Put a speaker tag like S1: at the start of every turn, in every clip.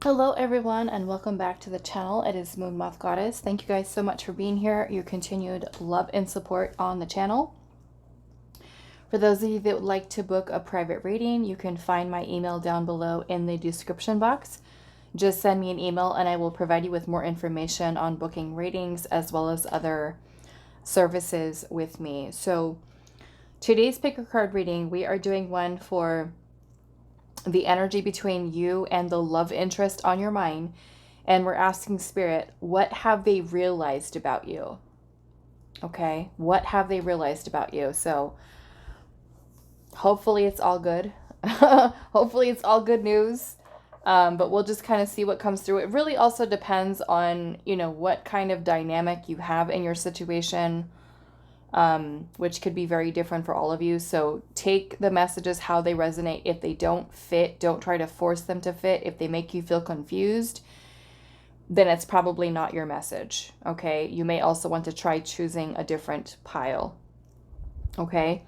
S1: Hello everyone and welcome back to the channel. It is moonmothgoddess. Thank you guys so much for being here, your continued love and support on the channel. For those of you that would like to book a private reading, you can find my email down below in the description box. Just send me an email and I will provide you with more information on booking readings as well as other services with me. So today's pick a card reading, we are doing one for the energy between you and the love interest on your mind. And we're asking Spirit, what have they realized about you? Okay, what have they realized about you? So hopefully it's all good. Hopefully it's all good news. But we'll just kind of see what comes through. It really also depends on, what kind of dynamic you have in your situation, which could be very different for all of you. So take the messages how they resonate. If they don't fit, don't try to force them to fit. If they make you feel confused, then it's probably not your message. Okay. You may also want to try choosing a different pile. Okay.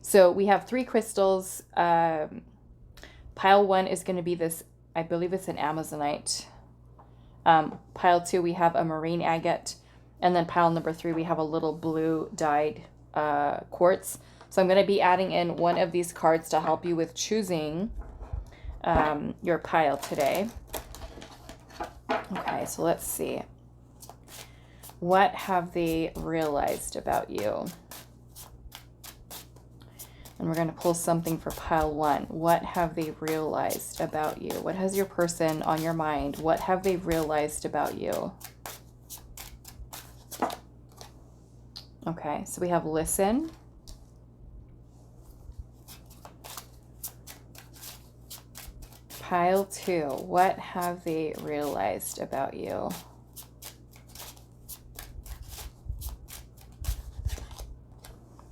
S1: So we have 3 crystals. Pile 1 is going to be this, I believe it's an Amazonite. Pile 2, we have a marine agate. And then pile number 3, we have a little blue dyed quartz. So I'm going to be adding in one of these cards to help you with choosing your pile today. Okay, so let's see. What have they realized about you? And we're going to pull something for pile 1. What have they realized about you? What has your person on your mind? What have they realized about you? Okay, so we have listen. Pile 2, what have they realized about you?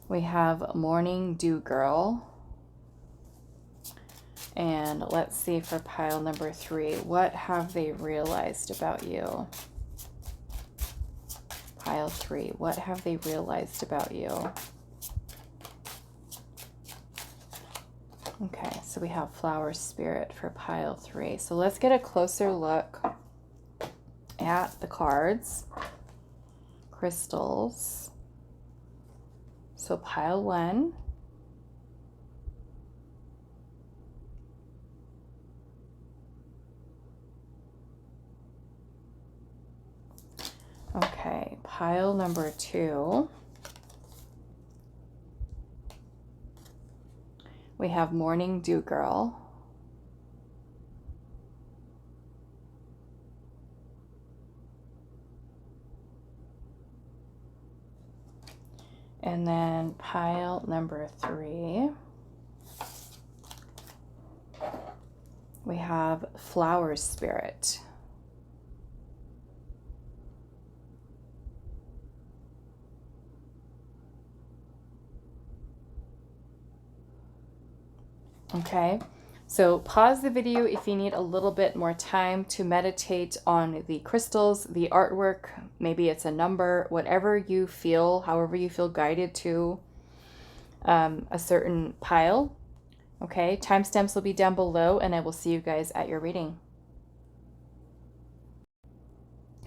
S1: We have morning dew girl. And let's see for pile number 3, what have they realized about you? Pile 3, what have they realized about you? Okay, so we have flower spirit for pile 3. So let's get a closer look at the cards, crystals. So pile 1. Okay, pile number 2. We have morning dew girl. And then pile number 3. We have flower spirit. Okay, so pause the video if you need a little bit more time to meditate on the crystals, the artwork, maybe it's a number, whatever you feel, however you feel guided to a certain pile. Okay, timestamps will be down below and I will see you guys at your reading.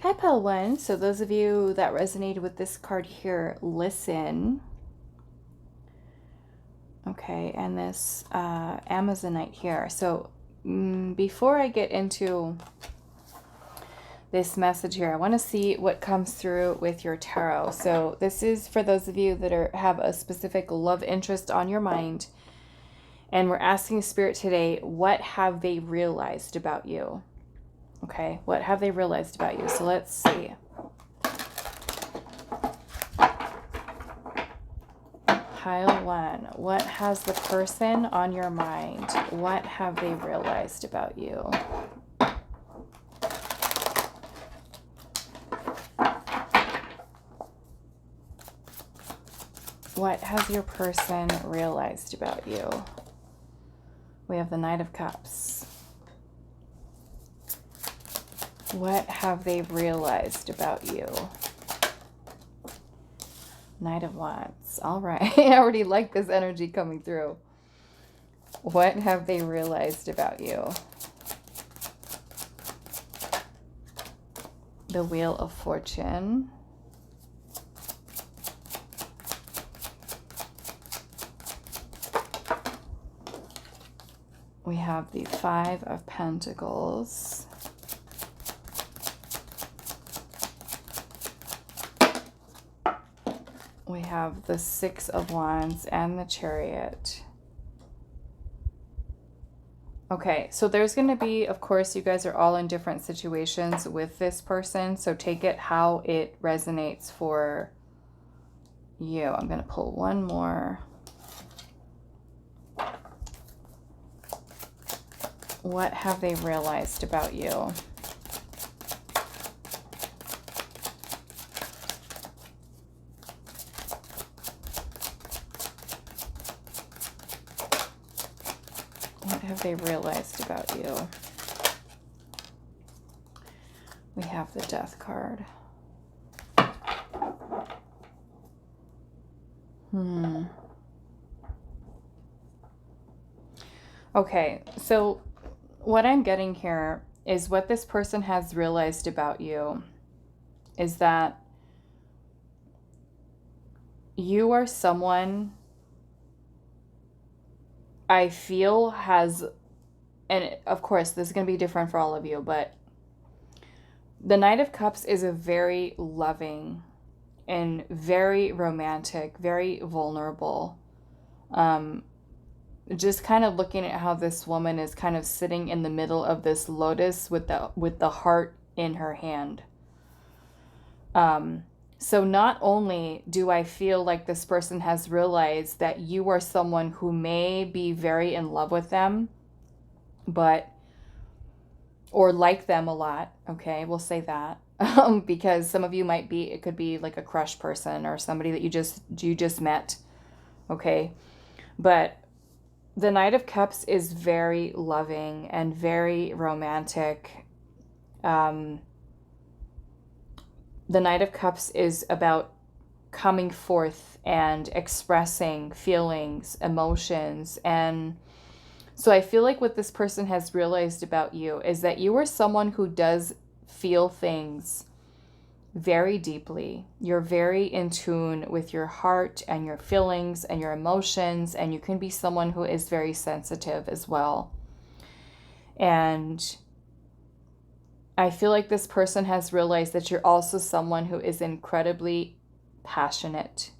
S1: Hi, pile 1. So those of you that resonated with this card here, listen. Okay, and this Amazonite here. So before I get into this message here, I want to see what comes through with your tarot. So this is for those of you that have a specific love interest on your mind. And we're asking Spirit today, what have they realized about you? Okay, what have they realized about you? So let's see. Pile 1, what has the person on your mind? What have they realized about you? What has your person realized about you? We have the Knight of Cups. What have they realized about you? Knight of Wands. All right. I already like this energy coming through. What have they realized about you? the Wheel of Fortune. We have the Five of Pentacles. We have the Six of Wands and the Chariot. Okay, so there's going to be, of course, you guys are all in different situations with this person, so take it how it resonates for you. I'm going to pull one more. What have they realized about you? What have they realized about you? We have the Death card. Okay, so what I'm getting here is what this person has realized about you is that you are someone I feel has, and of course this is going to be different for all of you, but the Knight of Cups is a very loving and very romantic, very vulnerable. Just kind of looking at how this woman is kind of sitting in the middle of this lotus with the heart in her hand. So not only do I feel like this person has realized that you are someone who may be very in love with them, or like them a lot, okay, we'll say that, because some of you might be, it could be like a crush person or somebody that you just met, okay, but the Knight of Cups is very loving and very romantic. The Knight of Cups is about coming forth and expressing feelings, emotions. And so I feel like what this person has realized about you is that you are someone who does feel things very deeply. You're very in tune with your heart and your feelings and your emotions, and you can be someone who is very sensitive as well. And I feel like this person has realized that you're also someone who is incredibly passionate.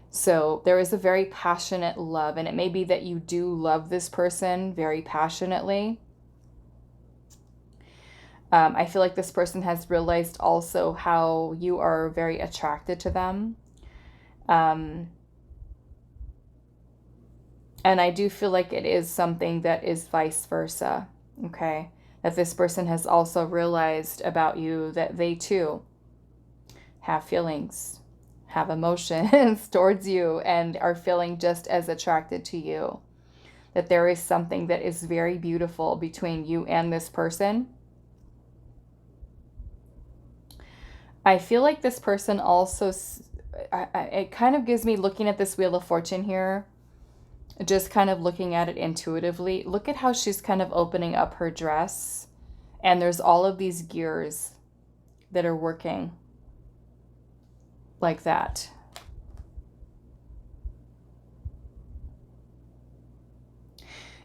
S1: So there is a very passionate love, and it may be that you do love this person very passionately. I feel like this person has realized also how you are very attracted to them. And I do feel like it is something that is vice versa, okay? That this person has also realized about you that they too have feelings, have emotions towards you, and are feeling just as attracted to you. That there is something that is very beautiful between you and this person. I feel like this person also, it kind of gives me, looking at this Wheel of Fortune here, just kind of looking at it intuitively. Look at how she's kind of opening up her dress, and there's all of these gears that are working like that.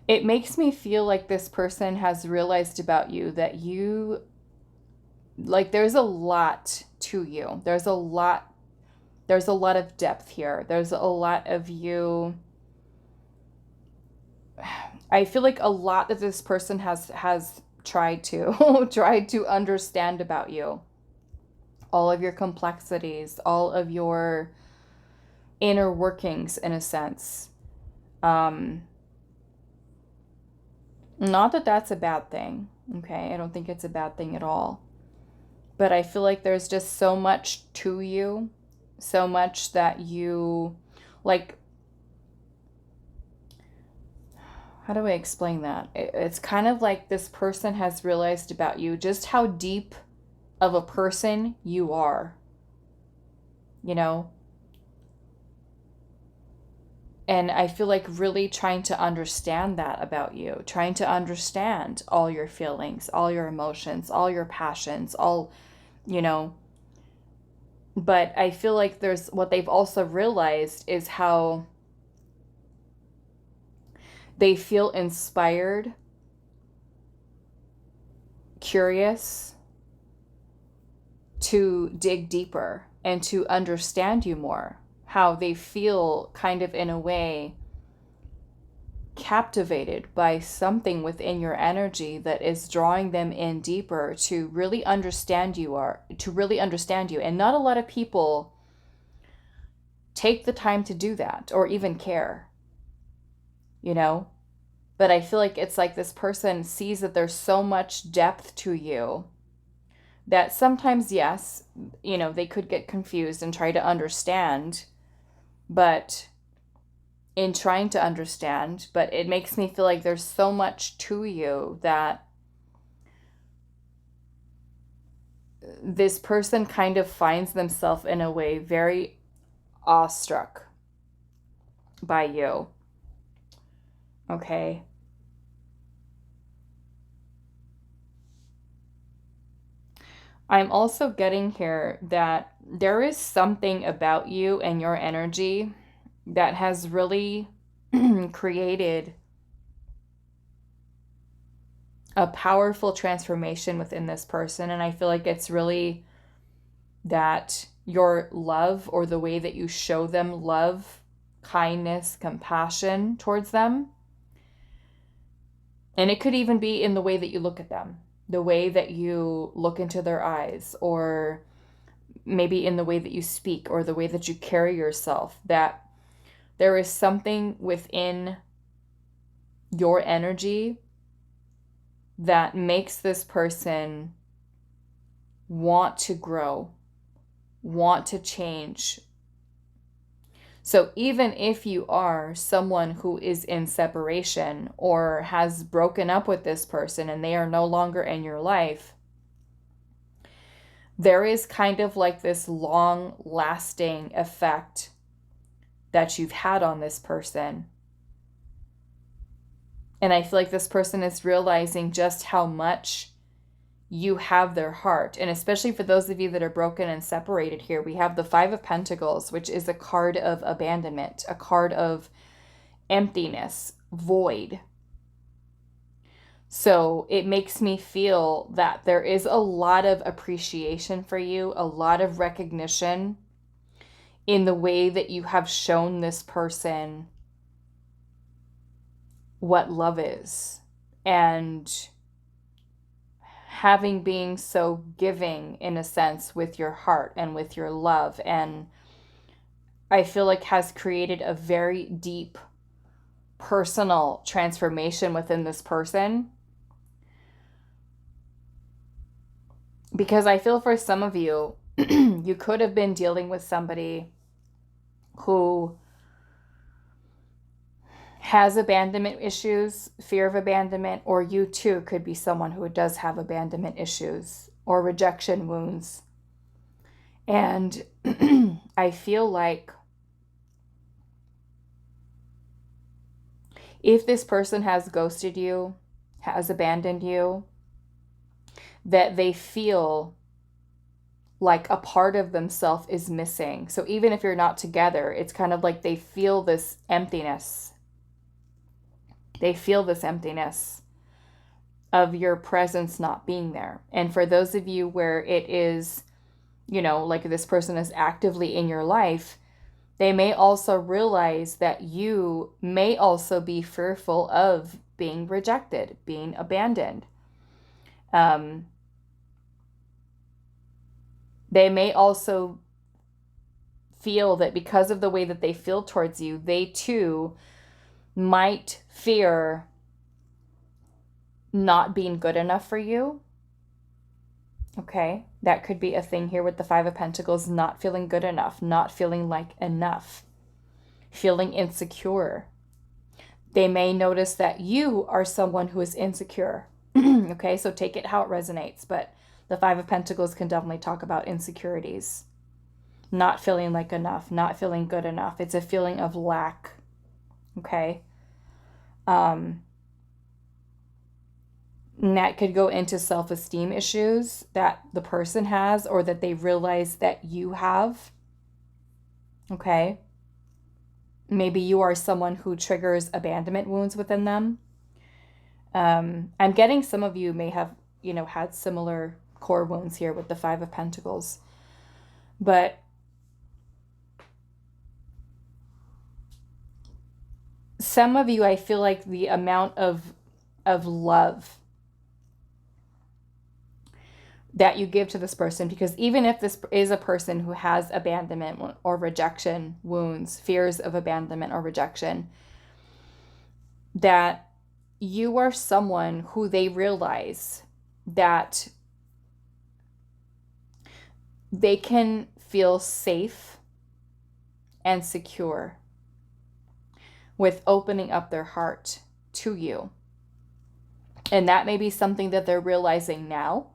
S1: It makes me feel like this person has realized about you that you, like, there's a lot to you. There's a lot of depth here. There's a lot of you. I feel like a lot that this person has tried to understand about you. All of your complexities, all of your inner workings, in a sense. Not that that's a bad thing, okay? I don't think it's a bad thing at all. But I feel like there's just so much to you, so much that you, like, how do I explain that? It's kind of like this person has realized about you just how deep of a person you are, you know? And I feel like really trying to understand that about you, trying to understand all your feelings, all your emotions, all your passions, all you know. But I feel like there's what they've also realized is how they feel inspired, curious to dig deeper and to understand you more. How they feel kind of in a way captivated by something within your energy that is drawing them in deeper to really understand you, and not a lot of people take the time to do that or even care, you know. But I feel like it's like this person sees that there's so much depth to you that sometimes, yes, you know, they could get confused and try to understand, but in trying to understand, but it makes me feel like there's so much to you that this person kind of finds themselves in a way very awestruck by you. Okay. I'm also getting here that there is something about you and your energy that has really created a powerful transformation within this person. And I feel like it's really that your love, or the way that you show them love, kindness, compassion towards them. And it could even be in the way that you look at them, the way that you look into their eyes, or maybe in the way that you speak, or the way that you carry yourself, that there is something within your energy that makes this person want to grow, want to change. So even if you are someone who is in separation or has broken up with this person and they are no longer in your life, there is kind of like this long lasting effect that you've had on this person. And I feel like this person is realizing just how much you have their heart. And especially for those of you that are broken and separated here, we have the Five of Pentacles, which is a card of abandonment, a card of emptiness, void. So it makes me feel that there is a lot of appreciation for you, a lot of recognition in the way that you have shown this person what love is, and having being so giving in a sense with your heart and with your love. And I feel like has created a very deep personal transformation within this person. Because I feel for some of you, you could have been dealing with somebody who has abandonment issues, fear of abandonment, or you too could be someone who does have abandonment issues or rejection wounds. And I feel like if this person has ghosted you, has abandoned you, that they feel like a part of themselves is missing. So even if you're not together, it's kind of like they feel this emptiness. They feel this emptiness of your presence not being there. And for those of you where it is, you know, like this person is actively in your life, they may also realize that you may also be fearful of being rejected, being abandoned. They may also feel that because of the way that they feel towards you, they too might fear not being good enough for you. Okay, that could be a thing here with the Five of Pentacles, not feeling good enough, not feeling like enough, feeling insecure. They may notice that you are someone who is insecure. Okay, so take it how it resonates, but the Five of Pentacles can definitely talk about insecurities, not feeling like enough, not feeling good enough. It's a feeling of lack. Okay. And that could go into self-esteem issues that the person has or that they realize that you have. Okay. Maybe you are someone who triggers abandonment wounds within them. I'm getting some of you may have, had similar core wounds here with the Five of Pentacles. But some of you, I feel like the amount of love that you give to this person, because even if this is a person who has abandonment or rejection wounds, fears of abandonment or rejection, that you are someone who they realize that they can feel safe and secure with opening up their heart to you. And that may be something that they're realizing now,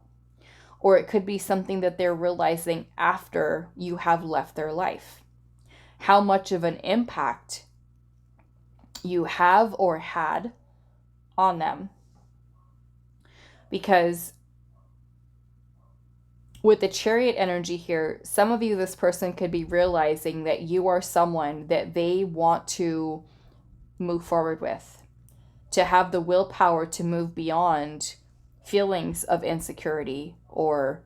S1: or it could be something that they're realizing after you have left their life. How much of an impact you have or had on them. Because with the Chariot energy here, some of you, this person could be realizing that you are someone that they want to move forward with, to have the willpower to move beyond feelings of insecurity or,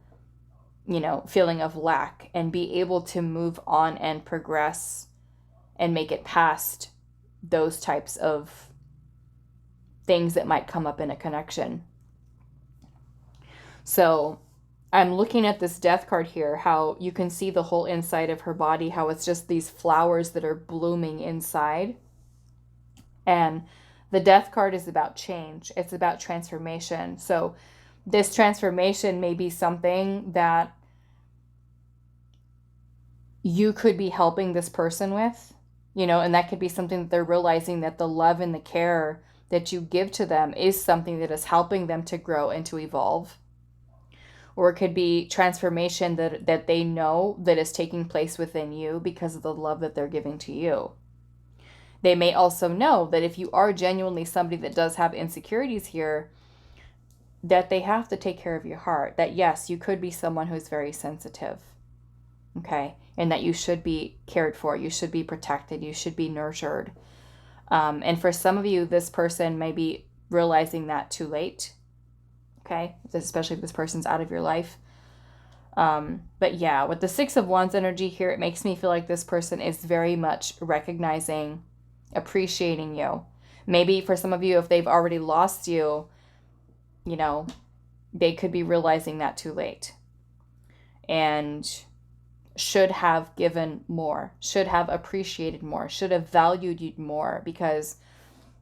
S1: feeling of lack, and be able to move on and progress and make it past those types of things that might come up in a connection. So I'm looking at this Death card here, how you can see the whole inside of her body, how it's just these flowers that are blooming inside. And the Death card is about change. It's about transformation. So this transformation may be something that you could be helping this person with, and that could be something that they're realizing, that the love and the care that you give to them is something that is helping them to grow and to evolve. Or it could be transformation that they know that is taking place within you because of the love that they're giving to you. They may also know that if you are genuinely somebody that does have insecurities here, that they have to take care of your heart. That yes, you could be someone who's very sensitive. Okay? And that you should be cared for. You should be protected. You should be nurtured. And for some of you, this person may be realizing that too late. Okay? Especially if this person's out of your life. But yeah, with the Six of Wands energy here, it makes me feel like this person is very much recognizing, appreciating you. Maybe for some of you, if they've already lost you, they could be realizing that too late. And should have given more, should have appreciated more, should have valued you more, because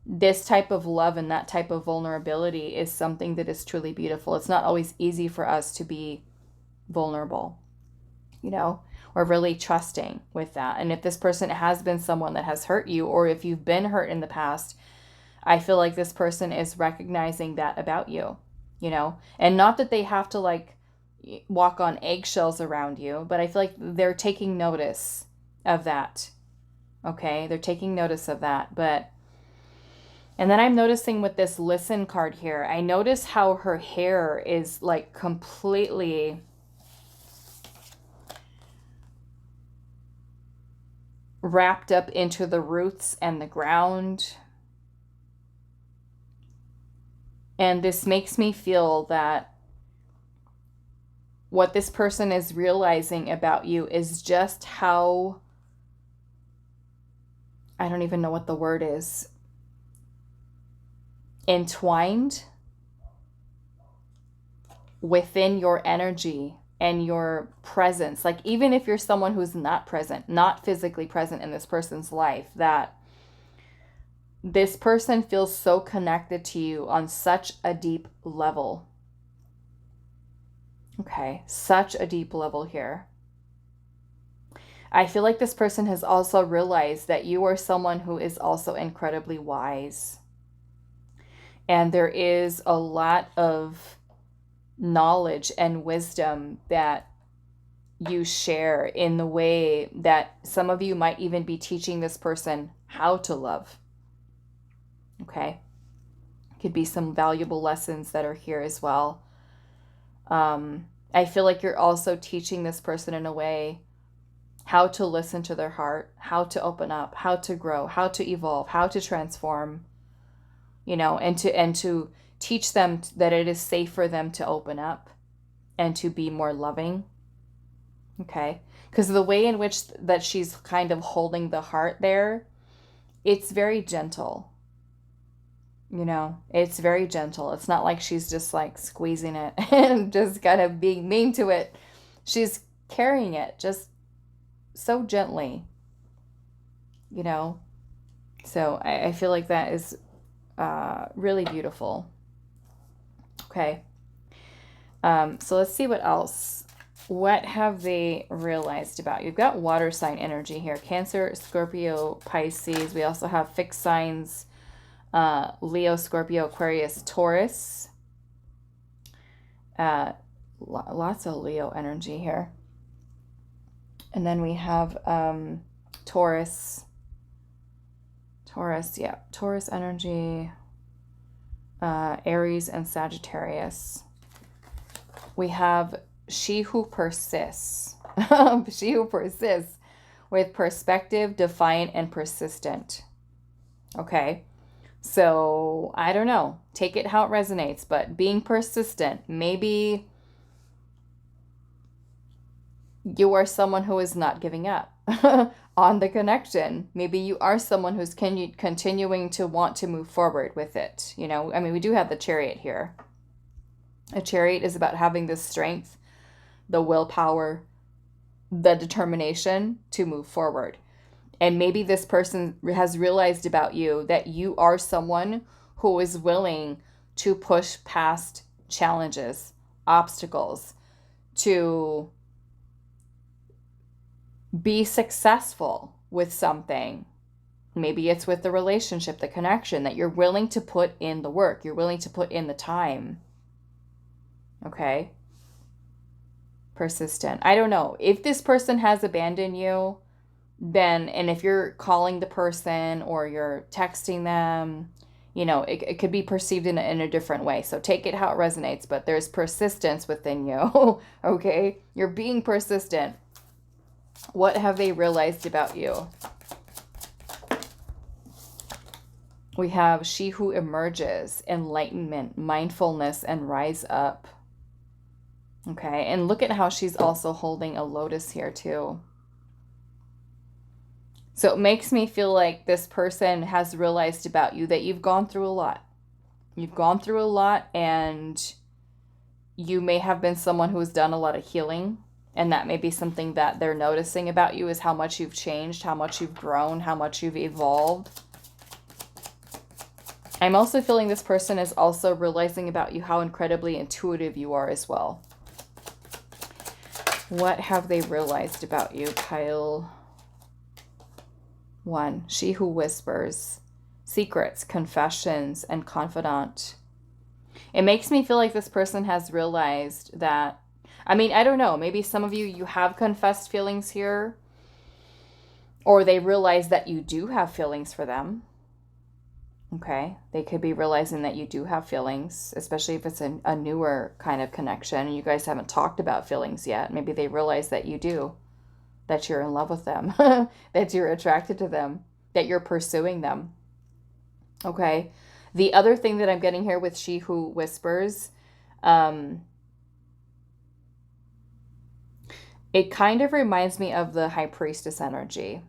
S1: this type of love and that type of vulnerability is something that is truly beautiful. It's not always easy for us to be vulnerable, or really trusting with that. And if this person has been someone that has hurt you, or if you've been hurt in the past, I feel like this person is recognizing that about you, and not that they have to walk on eggshells around you, but I feel like they're taking notice of that. Okay, they're taking notice of that. And then I'm noticing with this Listen card here, I notice how her hair is completely wrapped up into the roots and the ground. And this makes me feel that what this person is realizing about you is just how, I don't even know what the word is, entwined within your energy and your presence. Even if you're someone who's not present, not physically present in this person's life, that this person feels so connected to you on such a deep level. Okay, such a deep level here. I feel like this person has also realized that you are someone who is also incredibly wise. And there is a lot of knowledge and wisdom that you share in the way that some of you might even be teaching this person how to love. Okay? Could be some valuable lessons that are here as well. I feel like you're also teaching this person in a way how to listen to their heart, how to open up, how to grow, how to evolve, how to transform, you know, and to teach them that it is safe for them to open up and to be more loving. Okay? Because the way in which that she's kind of holding the heart there, it's very gentle. You know, it's very gentle. It's not like she's just like squeezing it and just kind of being mean to it. She's carrying it just so gently, you know. So I feel like that is really beautiful. Okay. So let's see what else. What have they realized about you? You've got water sign energy here. Cancer, Scorpio, Pisces. We also have fixed signs. Leo, Scorpio, Aquarius, Taurus. Lots of Leo energy here. And then we have Taurus. Taurus energy. Aries and Sagittarius. We have she who persists. She who persists with perspective, defiant, and persistent. Okay. So, I don't know. Take it how it resonates, but being persistent, maybe you are someone who is not giving up on the connection. Maybe you are someone who's continuing to want to move forward with it. You know, I mean, we do have the Chariot here. A Chariot is about having the strength, the willpower, the determination to move forward. And maybe this person has realized about you that you are someone who is willing to push past challenges, obstacles, to be successful with something. Maybe it's with the relationship, the connection, that you're willing to put in the work. You're willing to put in the time. Okay? Persistent. I don't know. If this person has abandoned you, then, and if you're calling the person or you're texting them, you know, it could be perceived in a different way. So take it how it resonates, but there's persistence within you. Okay? You're being persistent. What have they realized about you? We have she who emerges, enlightenment, mindfulness, and rise up. Okay? And look at how she's also holding a lotus here too. So it makes me feel like this person has realized about you that you've gone through a lot. You've gone through a lot, and you may have been someone who has done a lot of healing. And that may be something that they're noticing about you, is how much you've changed, how much you've grown, how much you've evolved. I'm also feeling this person is also realizing about you how incredibly intuitive you are as well. What have they realized about you, Pile 1? She who whispers, secrets, confessions, and confidant. It makes me feel like this person has realized that, I mean, I don't know, maybe some of you have confessed feelings here, or they realize that you do have feelings for them. Okay, they could be realizing that you do have feelings, especially if it's a newer kind of connection and you guys haven't talked about feelings yet. Maybe they realize that you do, that you're in love with them, that you're attracted to them, that you're pursuing them. Okay, the other thing that I'm getting here with she who whispers, it kind of reminds me of the High Priestess energy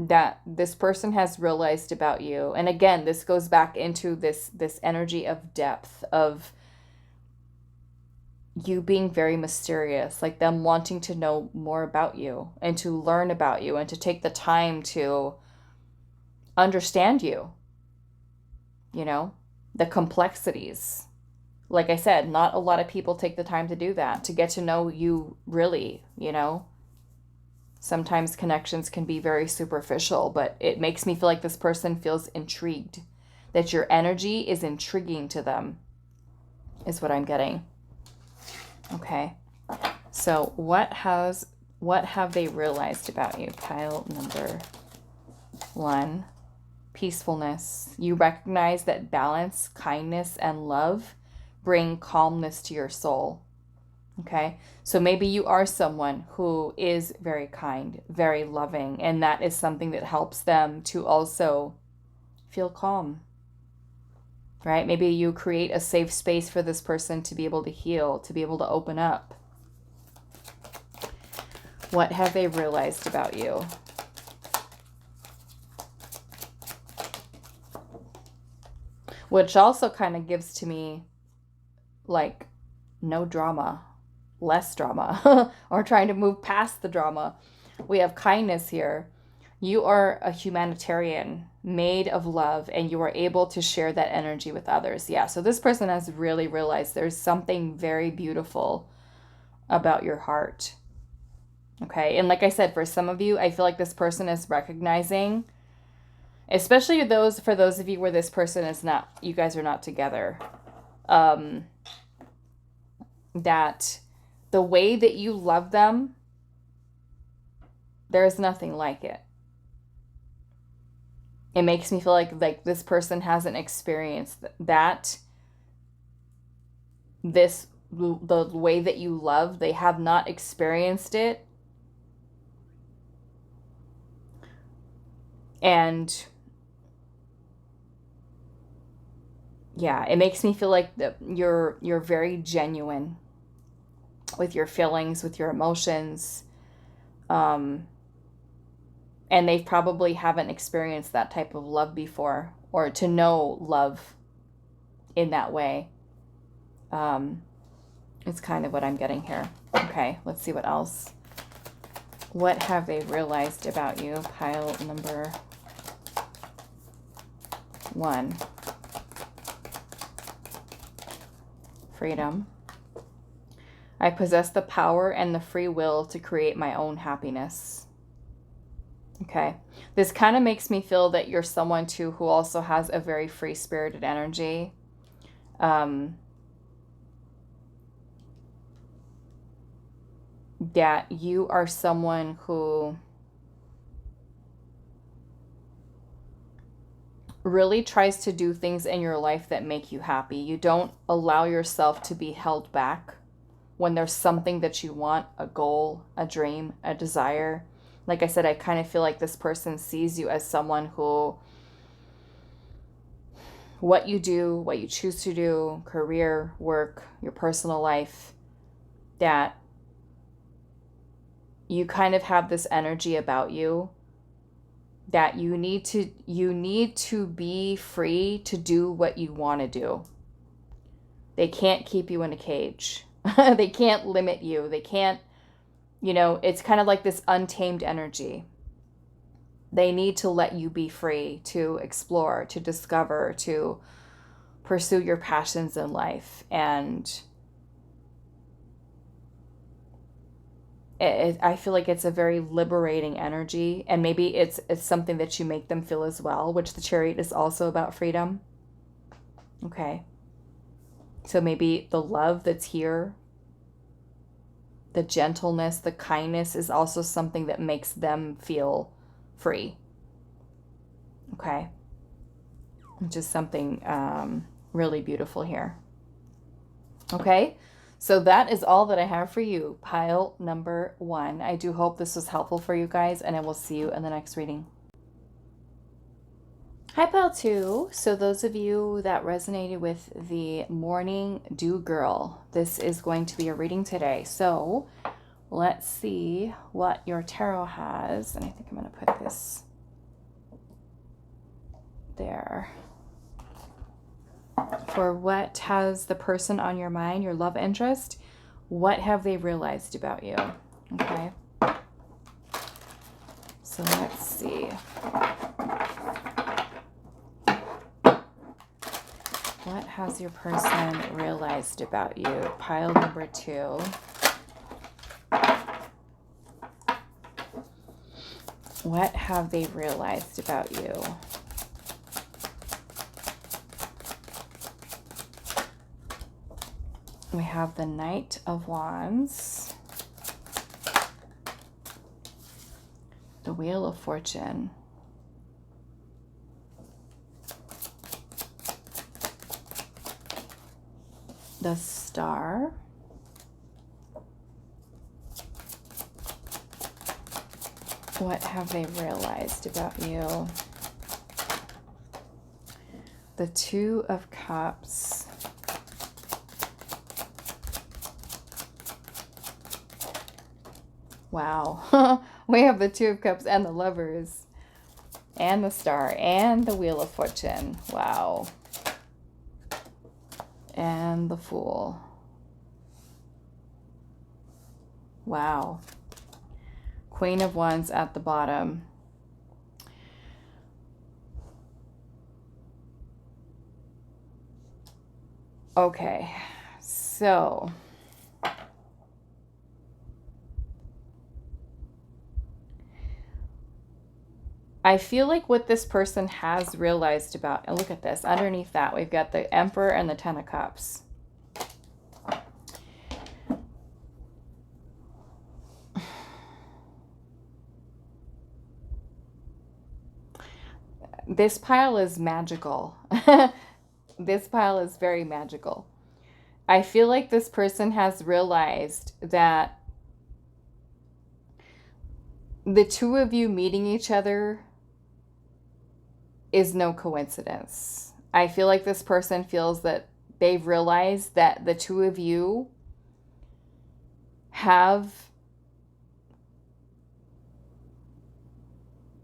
S1: that this person has realized about you. And again, this goes back into this energy of depth, of you being very mysterious, like them wanting to know more about you and to learn about you and to take the time to understand you, you know, the complexities. Like I said, not a lot of people take the time to do that, to get to know you really, you know. Sometimes connections can be very superficial, but it makes me feel like this person feels intrigued, that your energy is intriguing to them, is what I'm getting. Okay, so what have they realized about you? Pile number 1, peacefulness. You recognize that balance, kindness, and love bring calmness to your soul. Okay, so maybe you are someone who is very kind, very loving, and that is something that helps them to also feel calm, right? Maybe you create a safe space for this person to be able to heal, to be able to open up. What have they realized about you? Which also kind of gives to me like no drama, less drama, or trying to move past the drama. We have kindness here. You are a humanitarian made of love, and you are able to share that energy with others. Yeah, so this person has really realized there's something very beautiful about your heart. Okay, and like I said, for some of you, I feel like this person is recognizing, especially for those of you where this person is not, you guys are not together, that the way that you love them, there is nothing like it. It makes me feel like this person hasn't experienced that, the way that you love, they have not experienced it. And yeah, it makes me feel like you're very genuine with your feelings, with your emotions. And they probably haven't experienced that type of love before, or to know love in that way. It's kind of what I'm getting here. Okay, let's see what else. What have they realized about you? Pile number 1. Freedom. I possess the power and the free will to create my own happiness. Okay. This kind of makes me feel that you're someone too who also has a very free-spirited energy. That you are someone who really tries to do things in your life that make you happy. You don't allow yourself to be held back when there's something that you want, a goal, a dream, a desire. Like I said, I kind of feel like this person sees you as someone who, what you do, what you choose to do, career, work, your personal life, that you kind of have this energy about you that you need to be free to do what you want to do. They can't keep you in a cage. They can't limit you. They can't, it's kind of like this untamed energy. They need to let you be free to explore, to discover, to pursue your passions in life. And I feel like it's a very liberating energy, and maybe it's something that you make them feel as well, which the Chariot is also about freedom. Okay. So maybe the love that's here, the gentleness, the kindness is also something that makes them feel free. Okay. Which is something really beautiful here. Okay. So that is all that I have for you, pile number 1. I do hope this was helpful for you guys, and I will see you in the next reading. Hi, pile 2. So those of you that resonated with the Morning Dew Girl, this is going to be a reading today. So let's see what your tarot has. And I think I'm going to put this there. For what has the person on your mind, your love interest, what have they realized about you? Okay. So let's see. What has your person realized about you? Pile number 2. What have they realized about you? We have the Knight of Wands, the Wheel of Fortune, the Star. What have they realized about you? The Two of Cups. Wow. We have the Two of Cups and the Lovers and the Star and the Wheel of Fortune. Wow. And the Fool. Wow. Queen of Wands at the bottom. Okay, so I feel like what this person has realized about, and look at this, underneath that, we've got the Emperor and the Ten of Cups. This pile is magical. This pile is very magical. I feel like this person has realized that the two of you meeting each other is no coincidence. I feel like this person feels that they've realized that the two of you have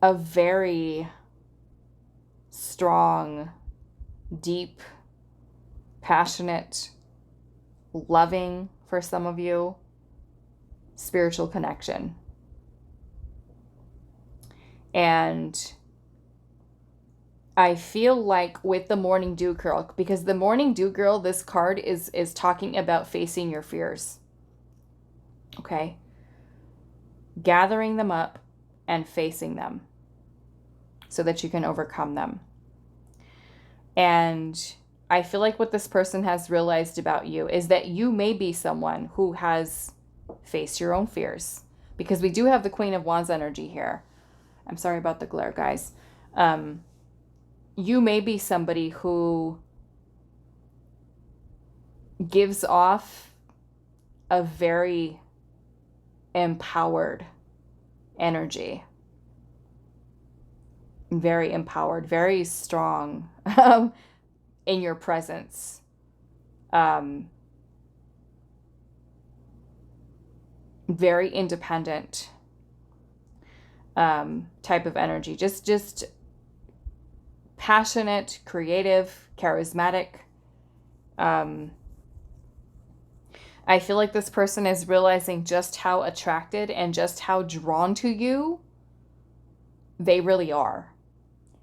S1: a very strong, deep, passionate, loving, for some of you, spiritual connection. And I feel like with the Morning Dew Girl, because the Morning Dew Girl, this card is talking about facing your fears. Okay? Gathering them up and facing them so that you can overcome them. And I feel like what this person has realized about you is that you may be someone who has faced your own fears, because we do have the Queen of Wands energy here. I'm sorry about the glare, guys. You may be somebody who gives off a very empowered energy. Very empowered, very strong in your presence. Very independent type of energy. Just passionate, creative, charismatic. I feel like this person is realizing just how attracted and just how drawn to you they really are.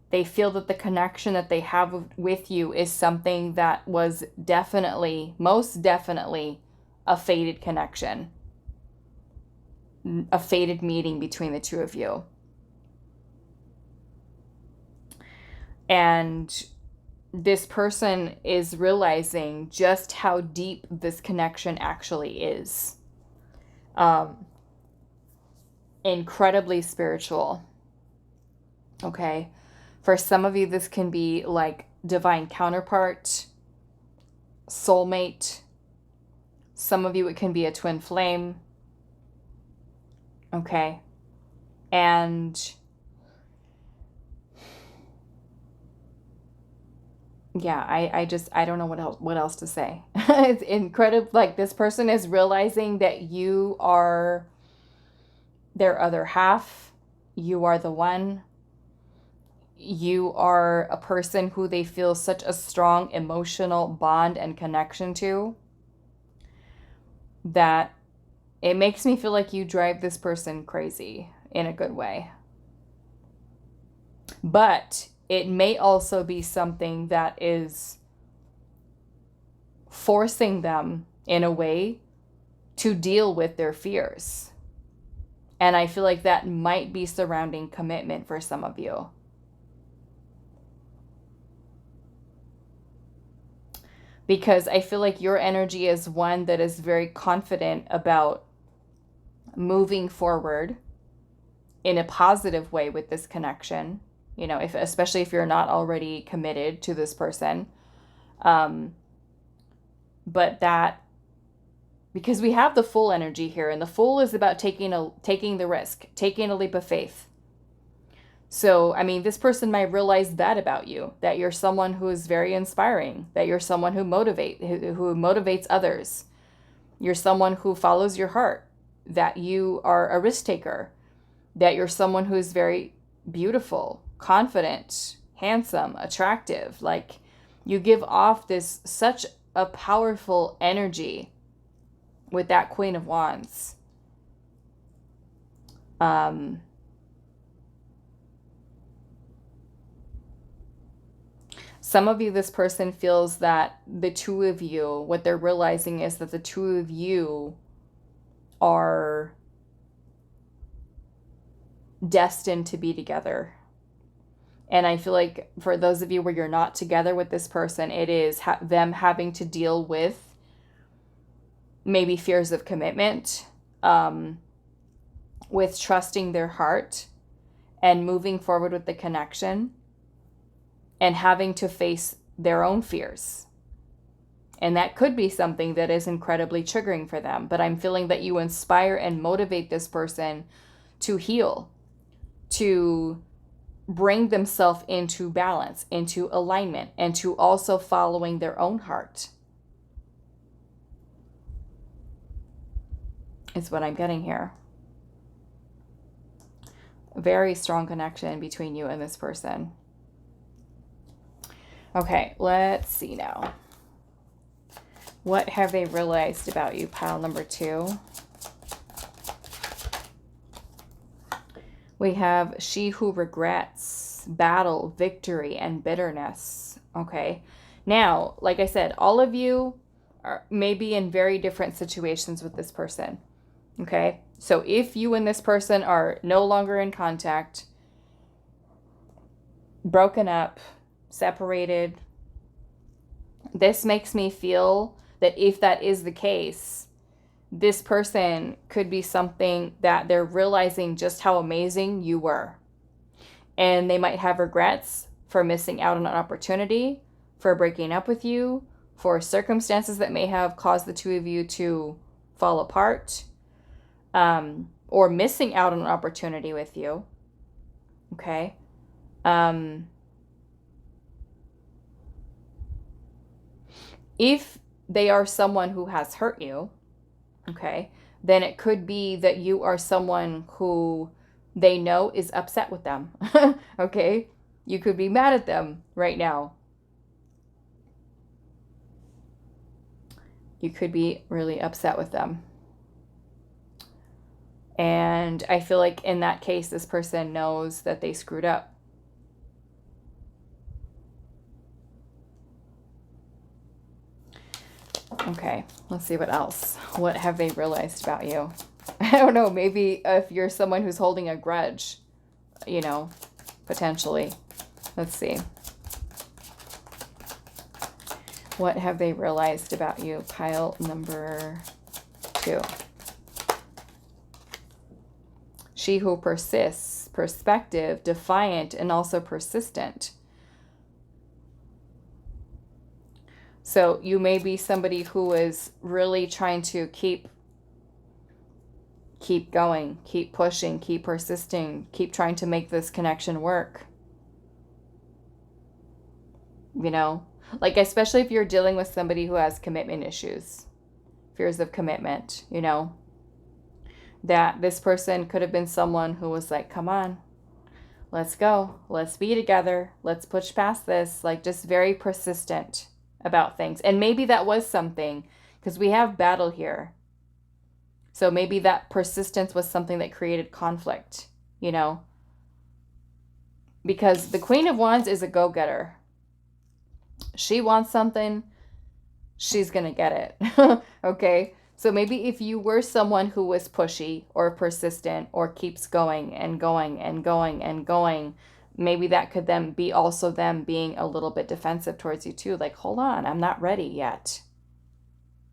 S1: They feel that the connection that they have with you is something that was definitely, most definitely, a fated connection. A fated meeting between the two of you. And this person is realizing just how deep this connection actually is. Incredibly spiritual. Okay? For some of you, this can be like divine counterpart, soulmate. Some of you, it can be a twin flame. Okay? And yeah, I don't know what else to say. It's incredible. Like, this person is realizing that you are their other half. You are the one. You are a person who they feel such a strong emotional bond and connection to that it makes me feel like you drive this person crazy in a good way. But it may also be something that is forcing them in a way to deal with their fears. And I feel like that might be surrounding commitment for some of you. Because I feel like your energy is one that is very confident about moving forward in a positive way with this connection. You know, especially if you're not already committed to this person. but that, because we have the Fool energy here, and the Fool is about taking the risk, taking a leap of faith. So, I mean, this person might realize that about you, that you're someone who is very inspiring, that you're someone who motivates others. You're someone who follows your heart, that you are a risk taker, that you're someone who is very beautiful, confident, handsome, attractive. Like, you give off this such a powerful energy with that Queen of Wands. Some of you, this person feels that the two of you, what they're realizing is that the two of you are destined to be together. And I feel like for those of you where you're not together with this person, it is them having to deal with maybe fears of commitment, with trusting their heart and moving forward with the connection, and having to face their own fears. And that could be something that is incredibly triggering for them. But I'm feeling that you inspire and motivate this person to heal, to bring themselves into balance, into alignment, and to also following their own heart. Is what I'm getting here. A very strong connection between you and this person. Okay, let's see now. What have they realized about you, pile number 2? We have she who regrets, battle, victory, and bitterness. Okay. Now, like I said, all of you are maybe in very different situations with this person. Okay. So if you and this person are no longer in contact, broken up, separated, this makes me feel that if that is the case, this person could be something that they're realizing just how amazing you were. And they might have regrets for missing out on an opportunity, for breaking up with you, for circumstances that may have caused the two of you to fall apart, or missing out on an opportunity with you. Okay. If they are someone who has hurt you, okay, then it could be that you are someone who they know is upset with them. Okay. You could be mad at them right now. You could be really upset with them. And I feel like in that case, this person knows that they screwed up. Okay, let's see what else. What have they realized about you? I don't know, maybe if you're someone who's holding a grudge, you know, potentially. Let's see. What have they realized about you? Pile number 2. She who persists, perspective, defiant, and also persistent. So you may be somebody who is really trying to keep going, keep pushing, keep persisting, keep trying to make this connection work. You know, like especially if you're dealing with somebody who has commitment issues, fears of commitment, you know, that this person could have been someone who was like, come on, let's go, let's be together, let's push past this, like just very persistent about things. And maybe that was something, because we have battle here. So maybe that persistence was something that created conflict, you know, because the Queen of Wands is a go-getter. She wants something, she's going to get it. Okay. So maybe if you were someone who was pushy or persistent or keeps going and going and going and going, maybe that could then be also them being a little bit defensive towards you too. Like, hold on, I'm not ready yet.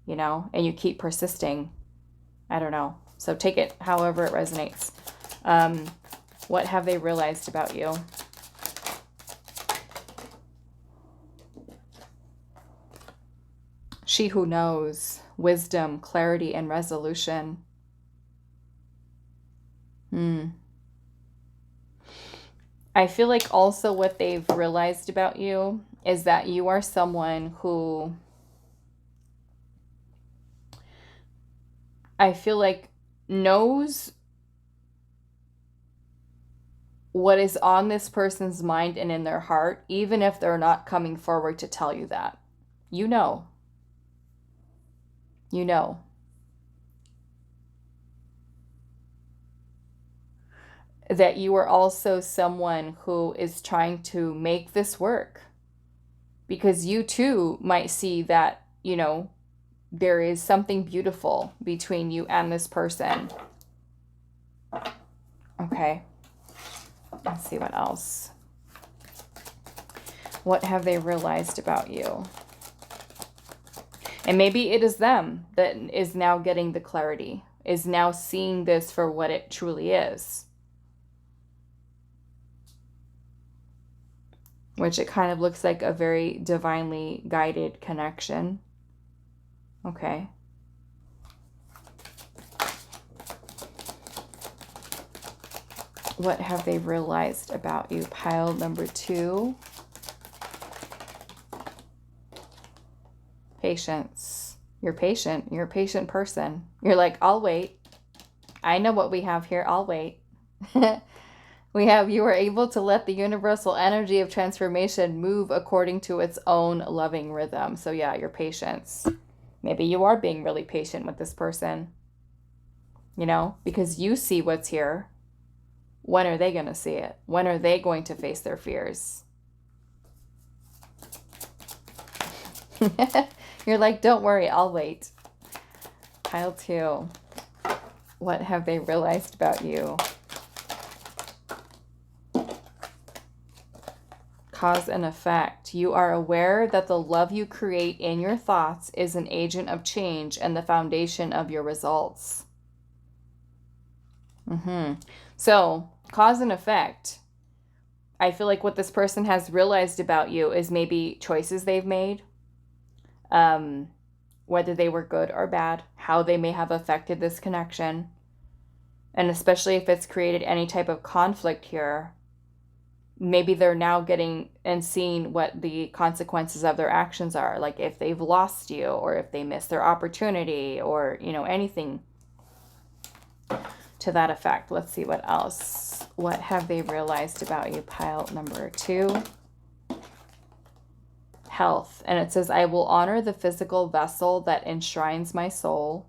S1: You know, and you keep persisting. I don't know. So take it however it resonates. What have they realized about you? She who knows. Wisdom, clarity, and resolution. I feel like also what they've realized about you is that you are someone who, I feel like, knows what is on this person's mind and in their heart, even if they're not coming forward to tell you that. You know. You know. That you are also someone who is trying to make this work. Because you too might see that, you know, there is something beautiful between you and this person. Okay. Let's see what else. What have they realized about you? And maybe it is them that is now getting the clarity, is now seeing this for what it truly is. Which it kind of looks like a very divinely guided connection. Okay. What have they realized about you? Pile number 2. Patience. You're patient. You're a patient person. You're like, I'll wait. I know what we have here. I'll wait. We have, you are able to let the universal energy of transformation move according to its own loving rhythm. So yeah, your patience. Maybe you are being really patient with this person. You know, because you see what's here. When are they going to see it? When are they going to face their fears? You're like, don't worry, I'll wait. Pile 2. What have they realized about you? Cause and effect. You are aware that the love you create in your thoughts is an agent of change and the foundation of your results. So, cause and effect. I feel like what this person has realized about you is maybe choices they've made. Whether they were good or bad, how they may have affected this connection. And especially if it's created any type of conflict here, maybe they're now getting and seeing what the consequences of their actions are. Like if they've lost you or if they missed their opportunity or, you know, anything to that effect. Let's see what else. What have they realized about you? Pile number 2. Health. And it says, I will honor the physical vessel that enshrines my soul.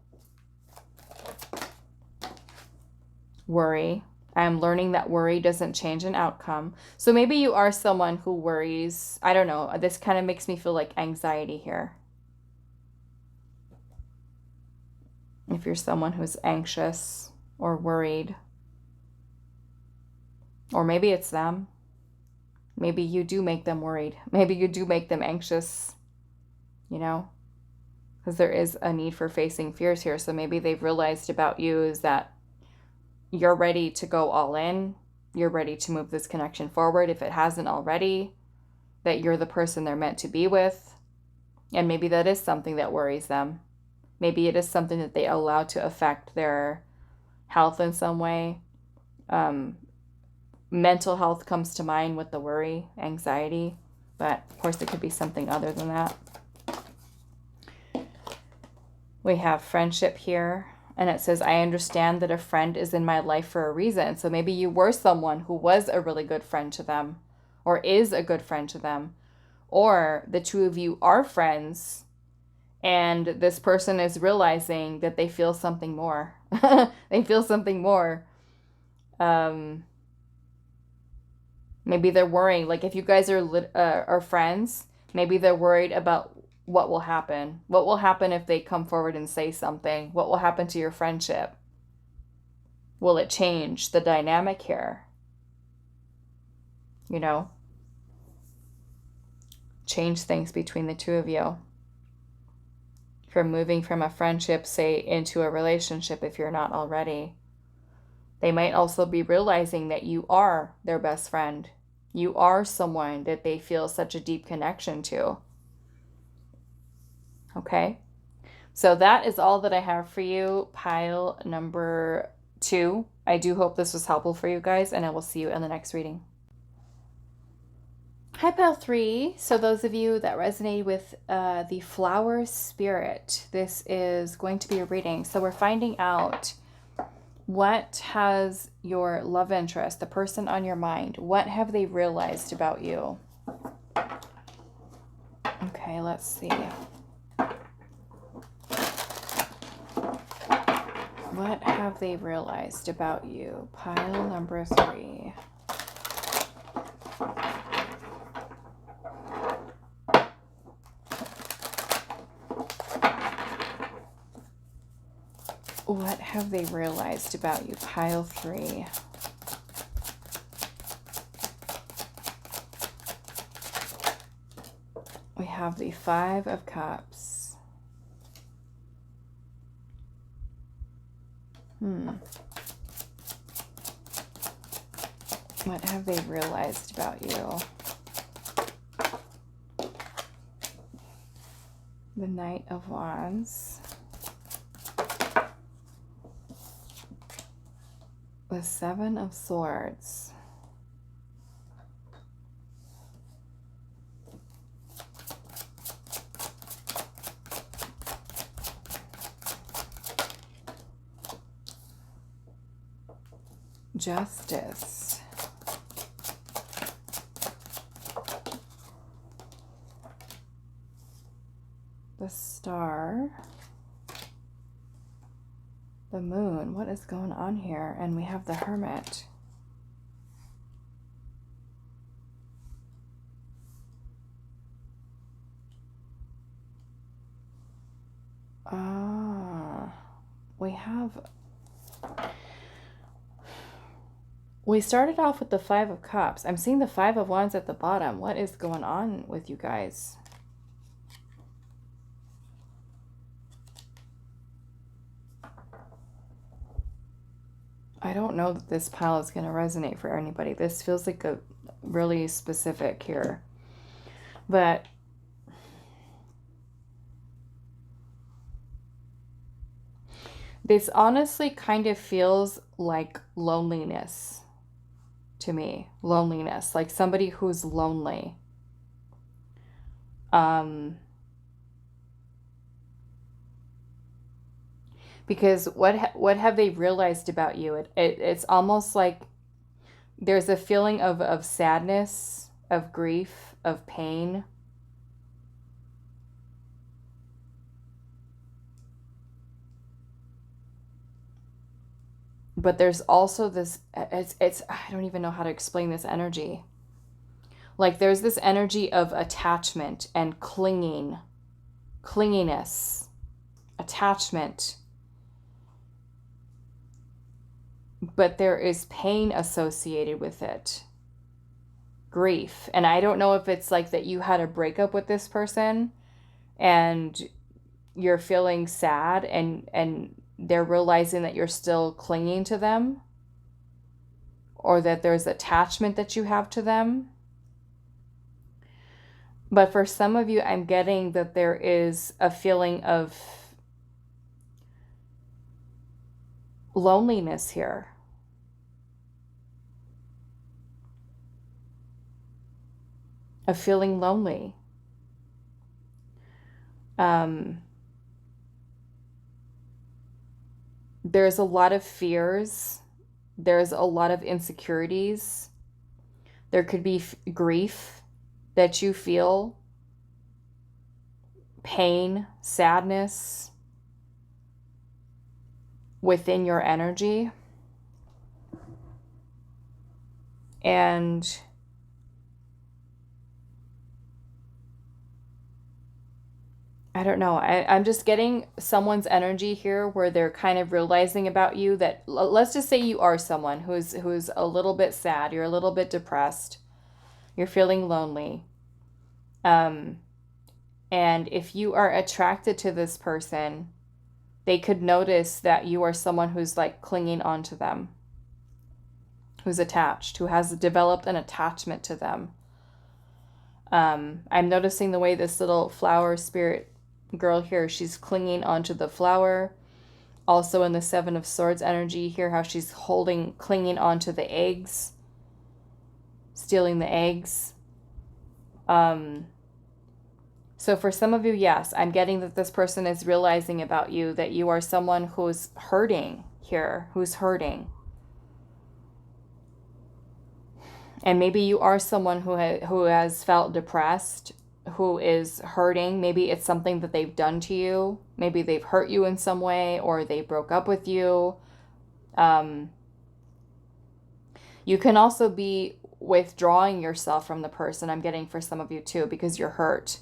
S1: Worry. I am learning that worry doesn't change an outcome. So maybe you are someone who worries. I don't know. This kind of makes me feel like anxiety here. If you're someone who's anxious or worried. Or maybe it's them. Maybe you do make them worried. Maybe you do make them anxious. You know? Because there is a need for facing fears here. So maybe they've realized about you is that you're ready to go all in. You're ready to move this connection forward if it hasn't already. That you're the person they're meant to be with. And maybe that is something that worries them. Maybe it is something that they allow to affect their health in some way. Mental health comes to mind with the worry, anxiety. But of course it could be something other than that. We have friendship here. And it says, I understand that a friend is in my life for a reason. So maybe you were someone who was a really good friend to them. Or is a good friend to them. Or the two of you are friends. And this person is realizing that they feel something more. They feel something more. Maybe they're worrying. Like if you guys are friends, maybe they're worried about what will happen. What will happen if they come forward and say something? What will happen to your friendship? Will it change the dynamic here? You know? Change things between the two of you. From moving from a friendship, say, into a relationship if you're not already. They might also be realizing that you are their best friend. You are someone that they feel such a deep connection to. Okay? So that is all that I have for you, pile number 2. I do hope this was helpful for you guys, and I will see you in the next reading. Hi, pile 3. So those of you that resonate with the flower spirit, this is going to be a reading. So we're finding out, what has your love interest, the person on your mind, what have they realized about you? Okay, let's see. What have they realized about you? Pile number 3. What have they realized about you? Pile 3. We have the 5 of Cups. What have they realized about you? The Knight of Wands. The 7 of Swords. Justice. The Star. The Moon. What is going on here? And we have the Hermit. We started off with the 5 of Cups. I'm seeing the 5 of Wands at the bottom. What is going on with you guys? I don't know that this pile is going to resonate for anybody. This feels like a really specific here. But this honestly kind of feels like loneliness to me. Loneliness, like somebody who's lonely. Because what have they realized about you? It's almost like there's a feeling of sadness, of grief, of pain. But there's also this, it's I don't even know how to explain this energy. Like there's this energy of attachment and clinginess, attachment. But there is pain associated with it. Grief. And I don't know if it's like that you had a breakup with this person and you're feeling sad and they're realizing that you're still clinging to them, or that there's attachment that you have to them. But for some of you, I'm getting that there is a feeling of loneliness here. Of feeling lonely. There's a lot of fears. There's a lot of insecurities. There could be grief that you feel. Pain, sadness within your energy. And I don't know. I'm just getting someone's energy here where they're kind of realizing about you that, let's just say you are someone who's a little bit sad. You're a little bit depressed. You're feeling lonely. And if you are attracted to this person, they could notice that you are someone who's like clinging onto them, who's attached, who has developed an attachment to them. I'm noticing the way this little flower spirit girl here, she's clinging onto the flower. Also in the Seven of Swords energy here, how she's clinging onto the eggs, stealing the eggs. So for some of you, yes, I'm getting that this person is realizing about you that you are someone who's hurting here, who's hurting. And maybe you are someone who has felt depressed, who is hurting. Maybe it's something that they've done to you. Maybe they've hurt you in some way, or they broke up with you. You can also be withdrawing yourself from the person, I'm getting for some of you too, because you're hurt.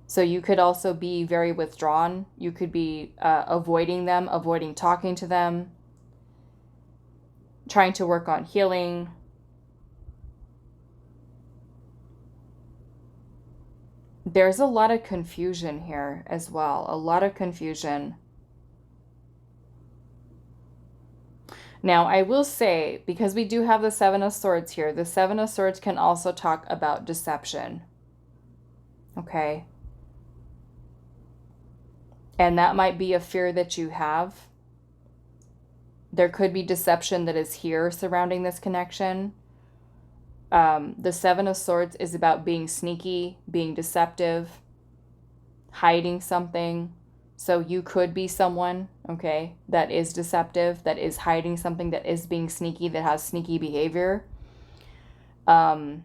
S1: So you could also be very withdrawn. You could be avoiding them, avoiding talking to them, trying to work on healing. There's a lot of confusion here as well. A lot of confusion. Now, I will say, because we do have the Seven of Swords here, the Seven of Swords can also talk about deception. Okay? And that might be a fear that you have. There could be deception that is here surrounding this connection. The Seven of Swords is about being sneaky, being deceptive, hiding something. So you could be someone, okay, that is deceptive, that is hiding something, that is being sneaky, that has sneaky behavior. Or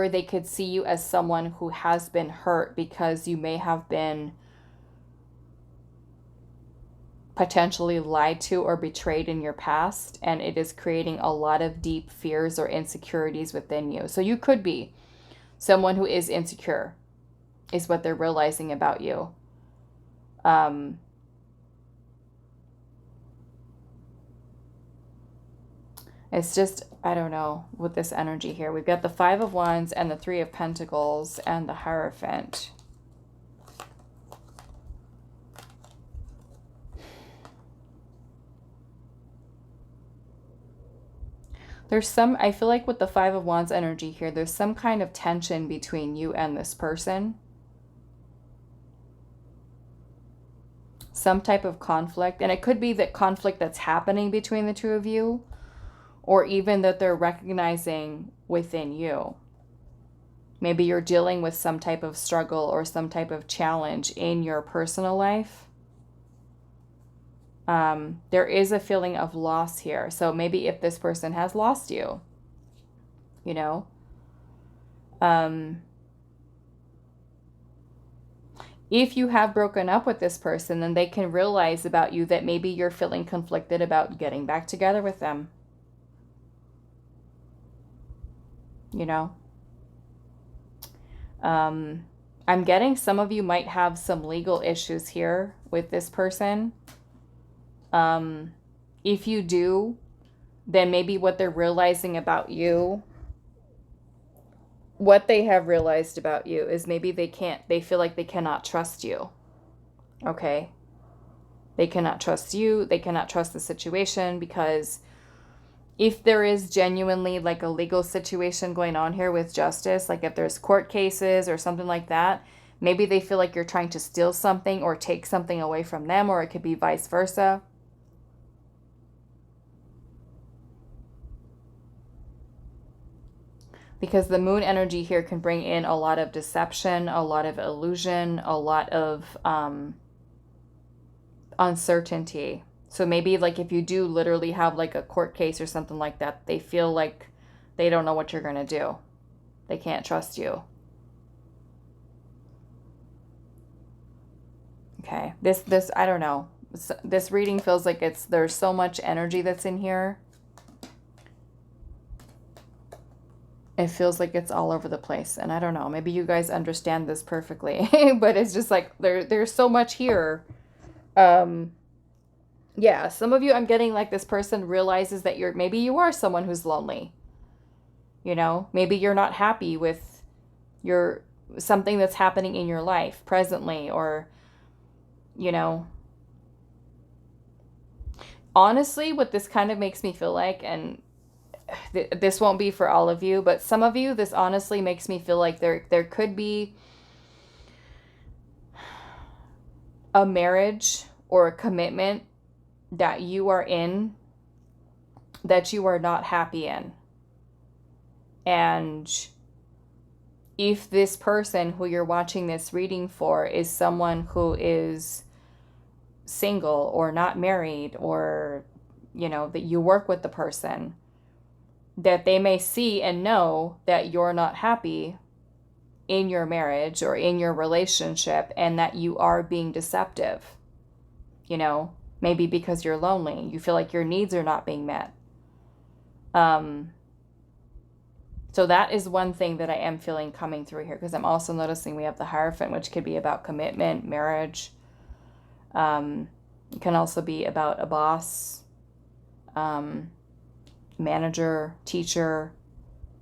S1: they could see you as someone who has been hurt because you may have been potentially lied to or betrayed in your past, and it is creating a lot of deep fears or insecurities within you. So you could be someone who is insecure, is what they're realizing about you. It's just, I don't know, with this energy here. We've got the Five of Wands and the Three of Pentacles and the Hierophant. There's some, I feel like with the Five of Wands energy here, there's some kind of tension between you and this person. Some type of conflict. And it could be that conflict that's happening between the two of you, or even that they're recognizing within you. Maybe you're dealing with some type of struggle or some type of challenge in your personal life. There is a feeling of loss here. So maybe if this person has lost you, you know, if you have broken up with this person, then they can realize about you that maybe you're feeling conflicted about getting back together with them. You know, I'm getting some of you might have some legal issues here with this person. If you do, then maybe what they're realizing about you, what they have realized about you is maybe they feel like they cannot trust you. Okay? They cannot trust you. They cannot trust the situation, because if there is genuinely like a legal situation going on here with justice, like if there's court cases or something like that, maybe they feel like you're trying to steal something or take something away from them, or it could be vice versa. Because the moon energy here can bring in a lot of deception, a lot of illusion, a lot of uncertainty. So maybe like if you do literally have like a court case or something like that, they feel like they don't know what you're going to do. They can't trust you. Okay. This I don't know. This reading feels like there's so much energy that's in here. It feels like it's all over the place. And I don't know, maybe you guys understand this perfectly, but it's just like there's so much here. Yeah, some of you, I'm getting like this person realizes that maybe you are someone who's lonely. You know, maybe you're not happy with something that's happening in your life presently, or, you know, honestly, what this kind of makes me feel like, and this won't be for all of you, but some of you, this honestly makes me feel like there could be a marriage or a commitment that you are in that you are not happy in. And if this person who you're watching this reading for is someone who is single or not married, or, you know, that you work with the person, that they may see and know that you're not happy in your marriage or in your relationship, and that you are being deceptive, you know, maybe because you're lonely, you feel like your needs are not being met. So that is one thing that I am feeling coming through here, because I'm also noticing we have the Hierophant, which could be about commitment, marriage. It can also be about a boss, manager, teacher,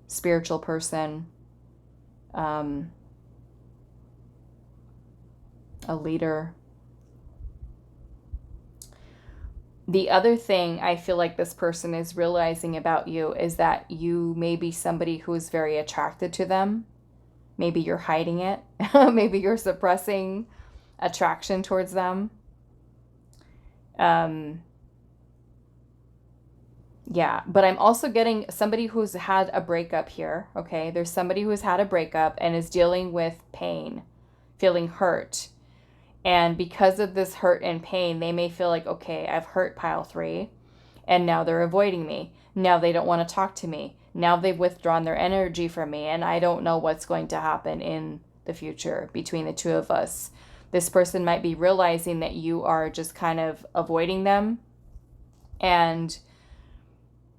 S1: spiritual person, a leader. The other thing I feel like this person is realizing about you is that you may be somebody who is very attracted to them. Maybe you're hiding it. Maybe you're suppressing attraction towards them. Yeah, but I'm also getting somebody who's had a breakup here, okay? There's somebody who's had a breakup and is dealing with pain, feeling hurt. And because of this hurt and pain, they may feel like, okay, I've hurt pile 3, and now they're avoiding me. Now they don't want to talk to me. Now they've withdrawn their energy from me, and I don't know what's going to happen in the future between the two of us. This person might be realizing that you are just kind of avoiding them, and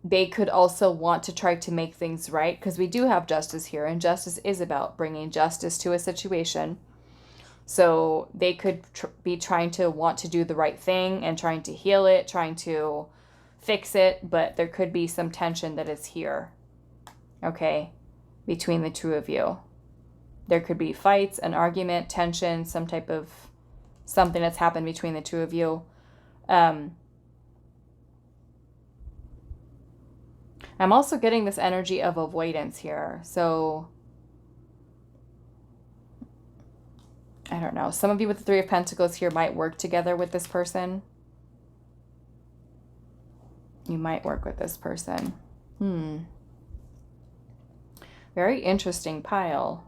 S1: they could also want to try to make things right, because we do have justice here, and justice is about bringing justice to a situation. So they could be trying to want to do the right thing and trying to heal it, trying to fix it, but there could be some tension that is here, okay, between the two of you. There could be fights, an argument, tension, some type of something that's happened between the two of you. I'm also getting this energy of avoidance here. So I don't know. Some of you with the 3 of Pentacles here might work together with this person. You might work with this person. Very interesting pile.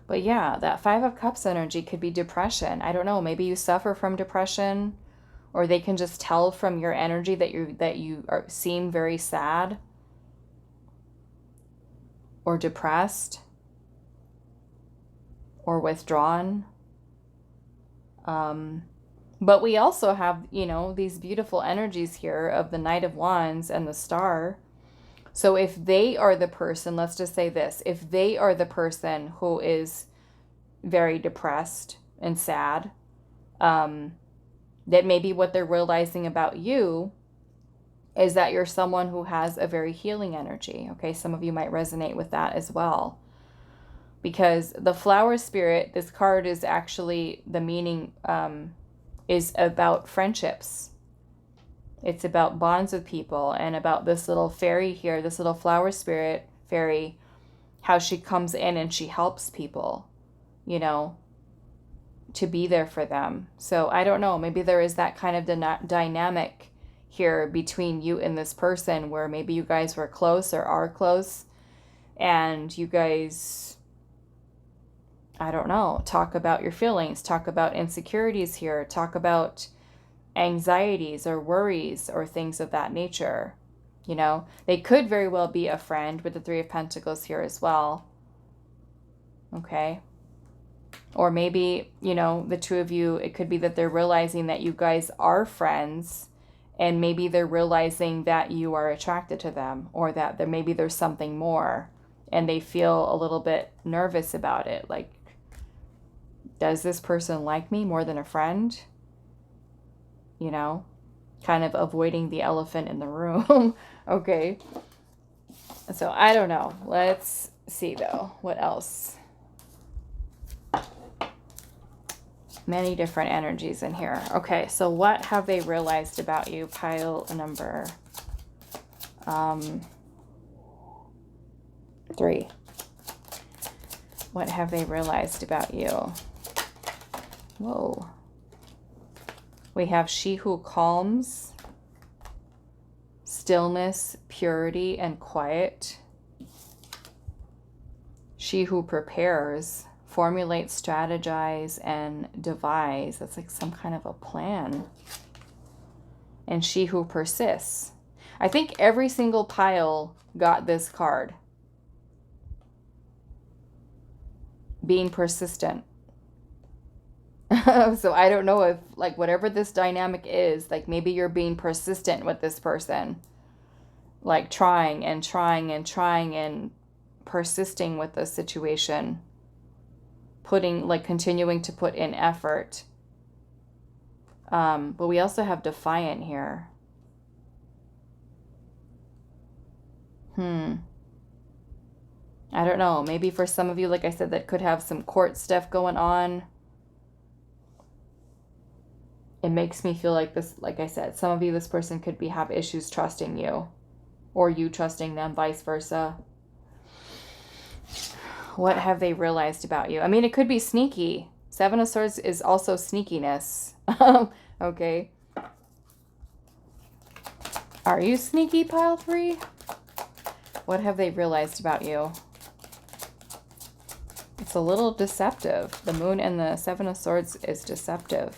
S1: But yeah, that 5 of Cups energy could be depression. I don't know. Maybe you suffer from depression, or they can just tell from your energy that you seem very sad or depressed or withdrawn. But we also have, you know, these beautiful energies here of the Knight of Wands and the Star. So if they are the person, let's just say this, if they are the person who is very depressed and sad, that maybe what they're realizing about you is that you're someone who has a very healing energy. Okay, some of you might resonate with that as well. Because the Flower Spirit, this card is actually, the meaning is about friendships. It's about bonds with people, and about this little fairy here, this little Flower Spirit fairy, how she comes in and she helps people, you know, to be there for them. So I don't know, maybe there is that kind of dynamic here between you and this person, where maybe you guys were close or are close, and you guys, I don't know, talk about your feelings, talk about insecurities here, talk about anxieties or worries or things of that nature. You know, they could very well be a friend with the 3 of Pentacles here as well. Okay. Or maybe, you know, the two of you, it could be that they're realizing that you guys are friends, and maybe they're realizing that you are attracted to them, or that maybe there's something more, and they feel a little bit nervous about it. Like, does this person like me more than a friend? You know, kind of avoiding the elephant in the room. Okay. So I don't know. Let's see though. What else? Many different energies in here. Okay. So what have they realized about you? Pile number 3. What have they realized about you? Whoa. We have she who calms, stillness, purity, and quiet. She who prepares, formulates, strategize, and devise. That's like some kind of a plan. And she who persists. I think every single pile got this card. Being persistent. So I don't know if, like, whatever this dynamic is, like maybe you're being persistent with this person. Like trying and trying and trying and persisting with the situation. Continuing to put in effort. But we also have defiant here. I don't know. Maybe for some of you, like I said, that could have some court stuff going on. It makes me feel like this, like I said, some of you, this person could have issues trusting you, or you trusting them, vice versa. What have they realized about you? I mean, it could be sneaky. Seven of Swords is also sneakiness. Okay. Are you sneaky, pile 3? What have they realized about you? It's a little deceptive. The Moon and the Seven of Swords is deceptive.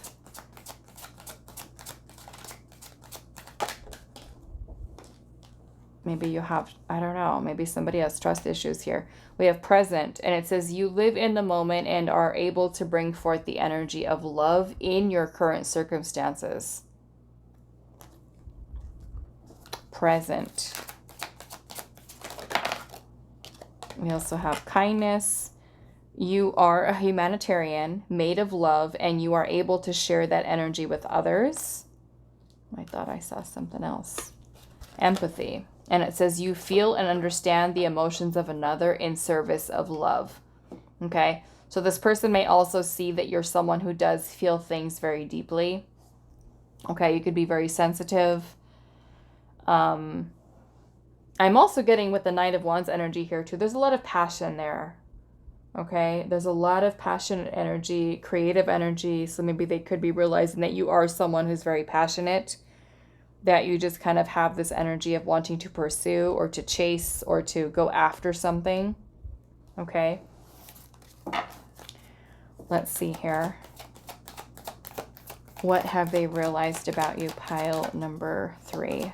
S1: Maybe you have, I don't know, maybe somebody has trust issues here. We have present, and it says you live in the moment and are able to bring forth the energy of love in your current circumstances. Present. We also have kindness. You are a humanitarian, made of love, and you are able to share that energy with others. I thought I saw something else. Empathy. And it says you feel and understand the emotions of another in service of love. Okay? So this person may also see that you're someone who does feel things very deeply. Okay? You could be very sensitive. I'm also getting with the Knight of Wands energy here too. There's a lot of passion there. Okay? There's a lot of passionate energy, creative energy. So maybe they could be realizing that you are someone who's very passionate. That you just kind of have this energy of wanting to pursue or to chase or to go after something. Okay. Let's see here. What have they realized about you, pile number 3?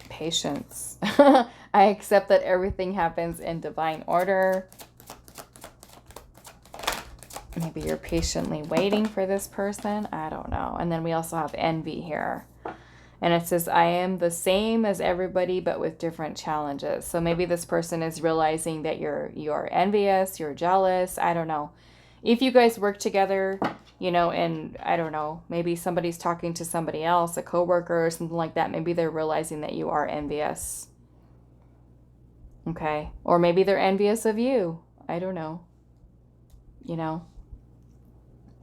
S1: Patience. I accept that everything happens in divine order. Maybe you're patiently waiting for this person. I don't know. And then we also have envy here. And it says, I am the same as everybody, but with different challenges. So maybe this person is realizing that you're envious, you're jealous. I don't know. If you guys work together, you know, and I don't know, maybe somebody's talking to somebody else, a coworker or something like that. Maybe they're realizing that you are envious. Okay. Or maybe they're envious of you. I don't know. You know.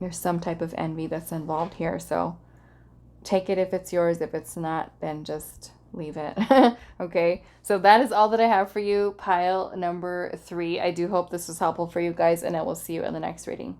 S1: There's some type of envy that's involved here. So take it if it's yours. If it's not, then just leave it. Okay. So that is all that I have for you, pile number 3. I do hope this was helpful for you guys, and I will see you in the next reading.